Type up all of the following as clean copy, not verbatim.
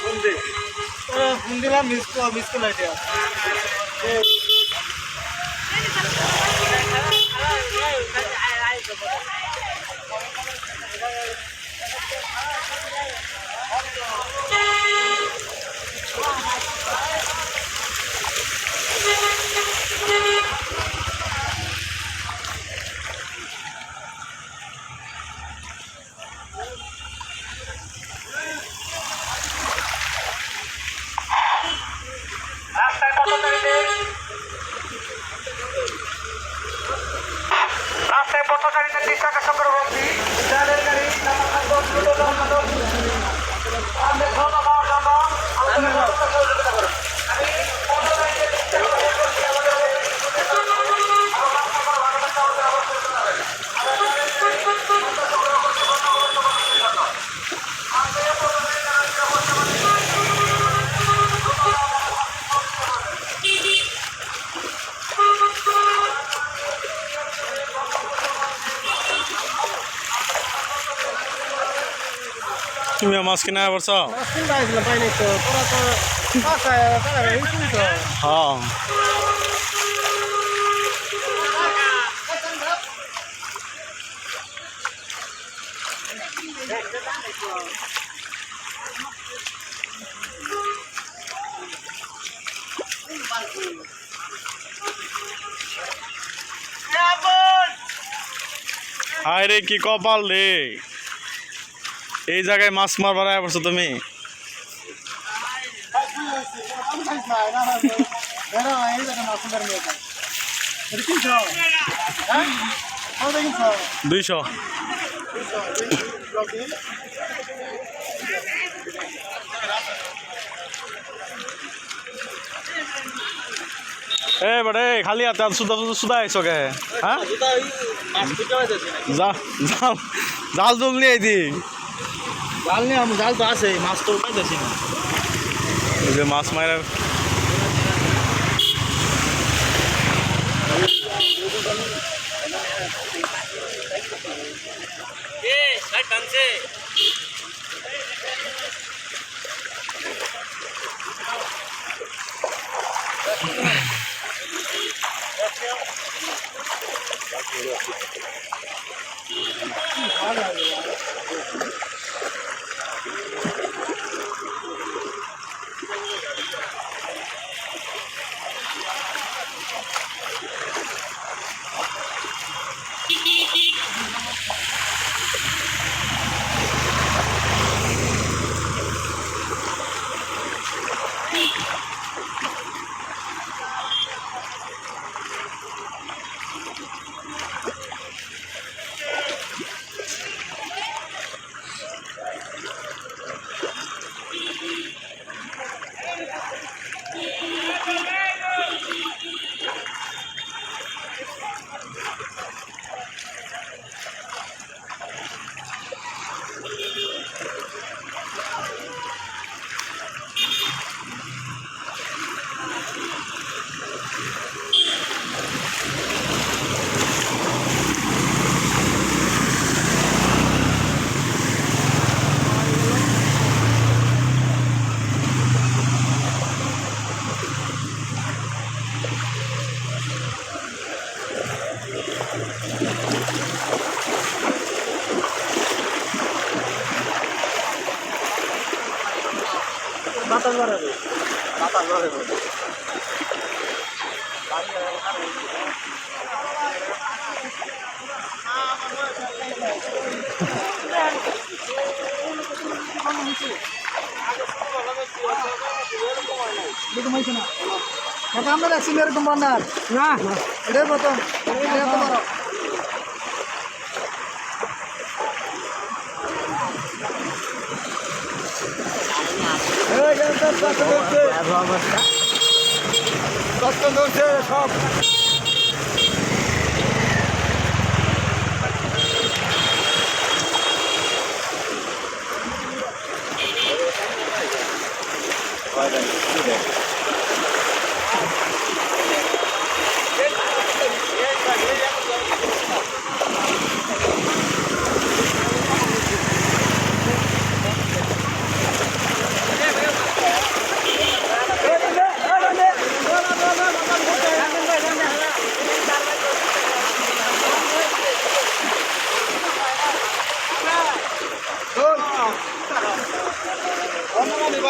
Phone দিলাম miss call idea রাস্তায় পথচারীদের দৃষ্টান্ত সংগ্রহী চালের গাড়ি সহযোগিতা করুন। তুমি মাছ কিনা পারছ? হ্যাঁ হায় রে কি কপাল রে, এই জায়গায় মাছ মারবার আয়া পড়ছো তুমি। দুইশো এ বড়ে খালি হাতে সুদা আইসো কে? হ্যাঁ জাল জল নিয়ে আইতি। জাল নিয়ে আমি জাল তো আছে, মাছ তো পাইতেছি না। এই যে মাছ মারা বাতাস বাড়াবে, বাতাস বাড়াবে। আমরা দেখছি এরকম বান্নার না, এটাই প্রথম। সব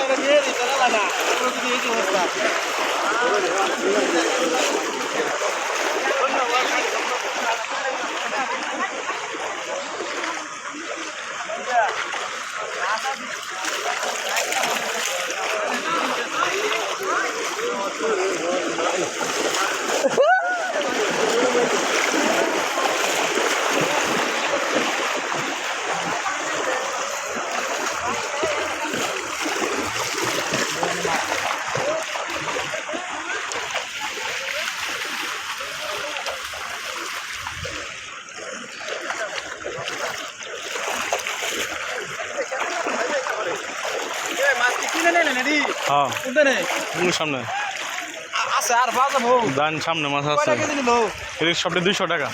এটা দিয়ে দিই তাহলে না পুরো যদি এই অবস্থা মাছ কি কিনে নেন নাকি হ্যাঁ কোনটা নেই সামনে আছে আর পাওয়া যাবো দান সামনে মাছ আছে কয়টা কেজি নিল এর সবটা 200 টাকা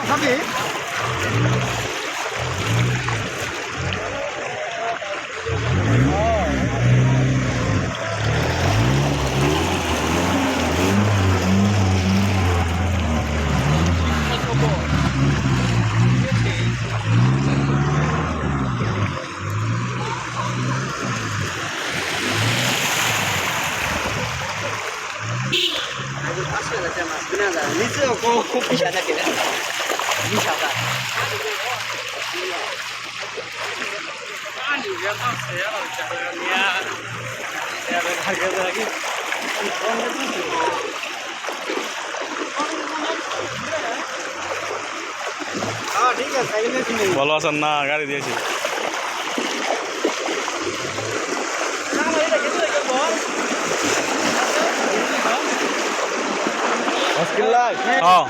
সাথে নিচে খুব পিছা থাকে বিশাল ঠিক আছে ভালো আছেন না গাড়ি দিয়েছি হ্যাঁ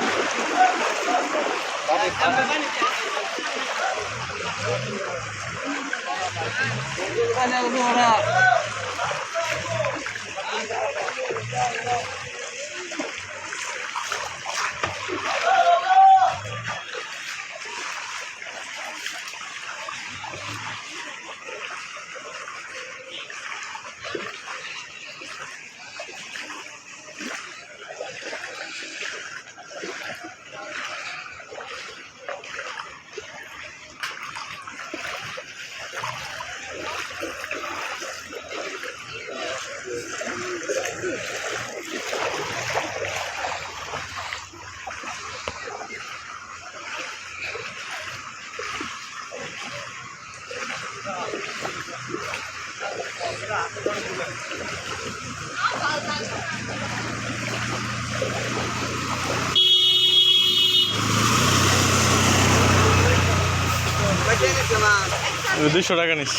দুশো টাকা নিস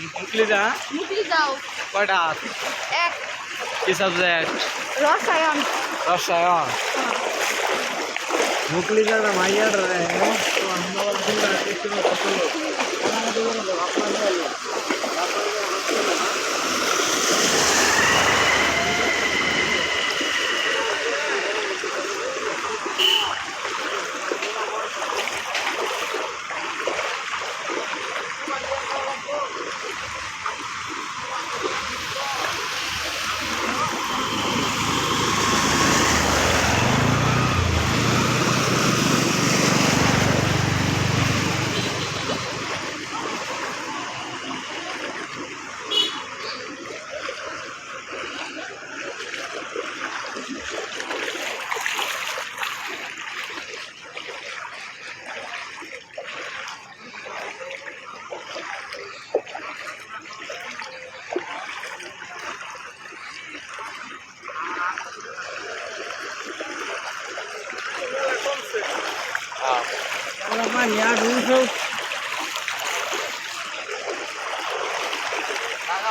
মুকলি যাও কয়টা কি সাবজেক্ট রসায়ন রসায়ন মুকলি যাবে মাইয়ার রে তো আমরা নিয়া দুশো টাকা